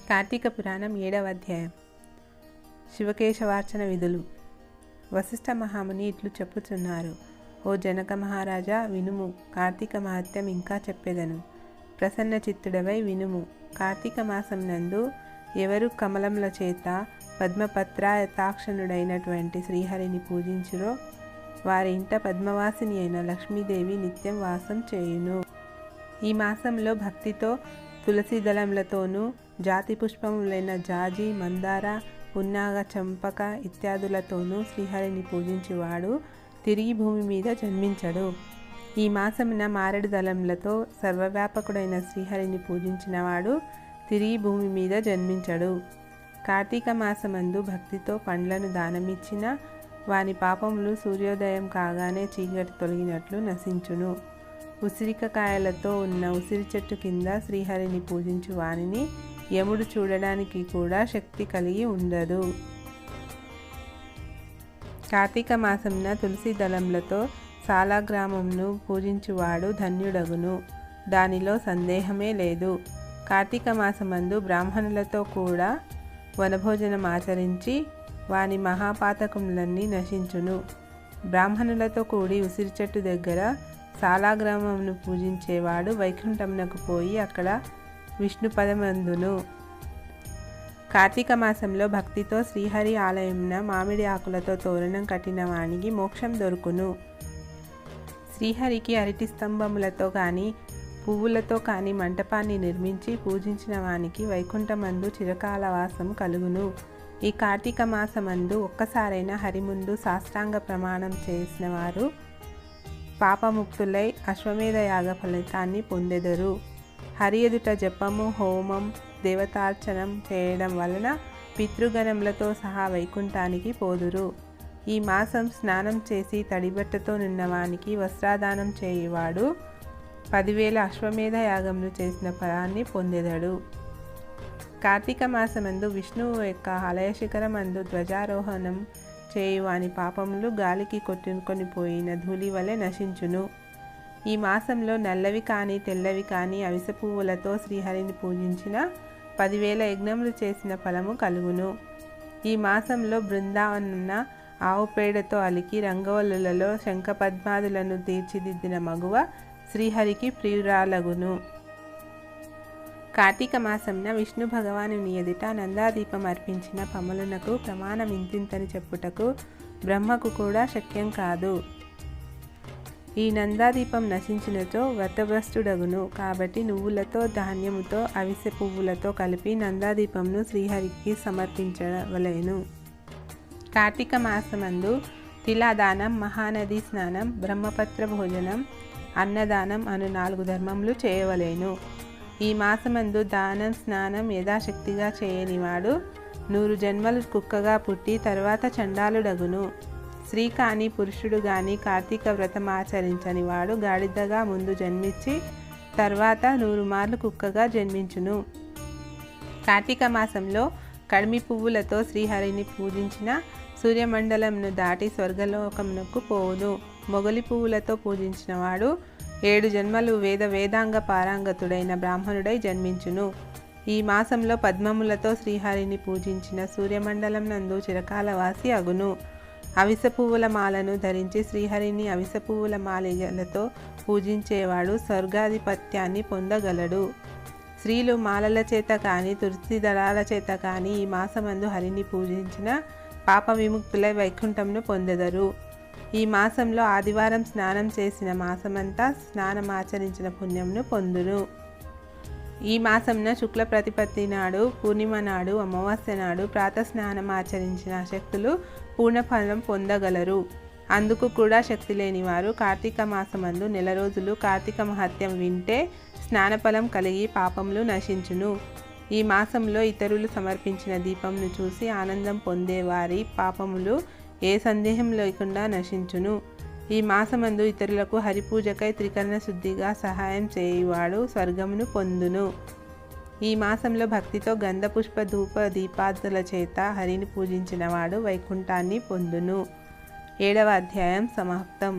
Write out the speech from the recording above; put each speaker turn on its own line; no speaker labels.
కార్తీక పురాణం 7వ అధ్యాయం. శివకేశవార్చన విధులు. వశిష్ఠ మహాముని ఇట్లు చెప్పుచున్నారు. ఓ జనక మహారాజా వినుము. కార్తీక మహత్యం ఇంకా చెప్పెదను. ప్రసన్న చిత్తుడవై వినుము. కార్తీక మాసం నందు ఎవరు కమలముల చేత పద్మపత్రాయతాక్షణుడైనటువంటి శ్రీహరిని పూజించురో వారి ఇంట పద్మవాసిని అయిన లక్ష్మీదేవి నిత్యం వాసం చేయును. ఈ మాసంలో భక్తితో తులసి దళములతోనూ జాతి పుష్పములైన జాజి, మందార, పున్నాగ, చంపక ఇత్యాదులతోనూ శ్రీహరిని పూజించువాడు తిరిగి భూమి మీద జన్మించడు. ఈ మాసమున మారేడు దళములతో సర్వవ్యాపకుడైన శ్రీహరిని పూజించినవాడు తిరిగి భూమి మీద జన్మించడు. కార్తీక మాసమందు భక్తితో పండ్లను దానమిచ్చిన వాని పాపములు సూర్యోదయం కాగానే చీకటి తొలగినట్లు నశించును. ఉసిరికాయలతో ఉన్న ఉసిరి చెట్టు కింద శ్రీహరిని పూజించు వానిని యముడు చూడడానికి కూడా శక్తి కలిగి ఉండదు. కార్తీక మాసంన తులసి దళములతో సాలగ్రామంను పూజించువాడు ధన్యుడగును. దానిలో సందేహమే లేదు. కార్తీక మాసమందు బ్రాహ్మణులతో కూడా వనభోజనం ఆచరించి వాని మహాపాతకములన్నీ నశించును. బ్రాహ్మణులతో కూడి ఉసిరి చెట్టు దగ్గర సాలగ్రామమును పూజించేవాడు వైకుంఠమునకు పోయి అక్కడ విష్ణు పదమందును. కార్తీక మాసంలో భక్తితో శ్రీహరి ఆలయంన మామిడి ఆకులతో తోరణం కట్టిన వానికి మోక్షం దొరుకును. శ్రీహరికి అరటి స్తంభములతో కానీ పువ్వులతో కానీ మంటపాన్ని నిర్మించి పూజించిన వానికి వైకుంఠమందు చిరకాల వాసం కలుగును. ఈ కార్తీక మాసమందు ఒక్కసారైనా హరి ముందు సాష్టాంగ ప్రమాణం చేసిన వారు పాపముక్తులై అశ్వమేధ యాగ ఫలితాన్ని పొందెదరు. హరి ఎదుట జపము, హోమం, దేవతార్చనం చేయడం వలన పితృగణములతో సహా వైకుంఠానికి పోదురు. ఈ మాసం స్నానం చేసి తడిబట్టతో నున్నవానికి వస్త్రాదానం చేయువాడు 10,000 అశ్వమేధ యాగములు చేసిన ఫలాన్ని పొందెదడు. కార్తీక మాసమందు విష్ణువు యొక్క ఆలయ శిఖరమందు ధ్వజారోహణం చేయువాని పాపములు గాలికి కొట్టుకొని పోయిన ధూళి వలె నశించును. ఈ మాసంలో నల్లవి కానీ తెల్లవి కానీ అవిసె పువ్వులతో శ్రీహరిని పూజించిన 10,000 యజ్ఞములు చేసిన ఫలము కలుగును. ఈ మాసంలో బృందావన ఆవు పేడతో అలికి రంగవల్లులలో శంఖపద్మాదులను తీర్చిదిద్దిన మగువ శ్రీహరికి ప్రియురాలగును. కార్తీక మాసంన విష్ణు భగవానుని ఎదుట నందాదీపం అర్పించిన పములనకు ప్రమాణం ఇంతింతని చెప్పుటకు బ్రహ్మకు కూడా శక్యం కాదు. ఈ నందాదీపం నశించినచో వ్రతభ్రష్టుడగును. కాబట్టి నువ్వులతో ధాన్యముతో అవిసె పువ్వులతో కలిపి నందాదీపంను శ్రీహరికి సమర్పించవలెను. కార్తీక మాసమందు తిలాదానం, మహానది స్నానం, బ్రహ్మపత్ర భోజనం, అన్నదానం అను 4 ధర్మములు చేయవలెను. ఈ మాసమందు దానం, స్నానం యథాశక్తిగా చేయనివాడు 100 జన్మలు కుక్కగా పుట్టి తర్వాత చండాలుడగును. స్త్రీ కానీ పురుషుడు కానీ కార్తీక వ్రతం ఆచరించని వాడు గాడిదగా ముందు జన్మించి తర్వాత 100 మార్లు కుక్కగా జన్మించును. కార్తీక మాసంలో కడిమి పువ్వులతో శ్రీహరిని పూజించిన సూర్యమండలంను దాటి స్వర్గలోకమునకు పోవును. మొగలి పువ్వులతో పూజించిన వాడు 7 జన్మలు వేదాంగ పారంగతుడైన బ్రాహ్మణుడై జన్మించును. ఈ మాసంలో పద్మములతో శ్రీహరిని పూజించిన సూర్యమండలం నందు చిరకాల వాసి అగును. అవిసె పువ్వుల మాలను ధరించి శ్రీహరిని అవిసె పువ్వుల మాలలతో పూజించేవాడు స్వర్గాధిపత్యాన్ని పొందగలడు. స్త్రీలు మాలల చేత కానీ తులసి దళాల చేత కానీ ఈ మాసమందు హరిని పూజించిన పాప విముక్తులై వైకుంఠంను పొందెదరు. ఈ మాసంలో ఆదివారం స్నానం చేసిన మాసమంతా స్నానమాచరించిన పుణ్యంను పొందును. ఈ మాసంన శుక్ల ప్రతిపత్తి నాడు, పూర్ణిమ నాడు, అమావాస్య నాడు ప్రాతస్నానం ఆచరించిన శక్తులు పూర్ణఫలం పొందగలరు. అందుకు కూడా శక్తి లేని వారు కార్తీక మాసమందు 1 రోజులు కార్తీక మహత్యం వింటే స్నానఫలం కలిగి పాపములు నశించును. ఈ మాసంలో ఇతరులు సమర్పించిన దీపంను చూసి ఆనందం పొందేవారి పాపములు ఏ సందేహం లేకుండా నశించును. ఈ మాసమందు ఇతరులకు హరిపూజకై త్రికరణ శుద్ధిగా సహాయం చేయువాడు స్వర్గమును పొందును. ఈ మాసంలో భక్తితో గంధ పుష్ప ధూప దీపాదుల చేత హరిని పూజించిన వాడు వైకుంఠాన్ని పొందును. 7వ అధ్యాయం సమాప్తం.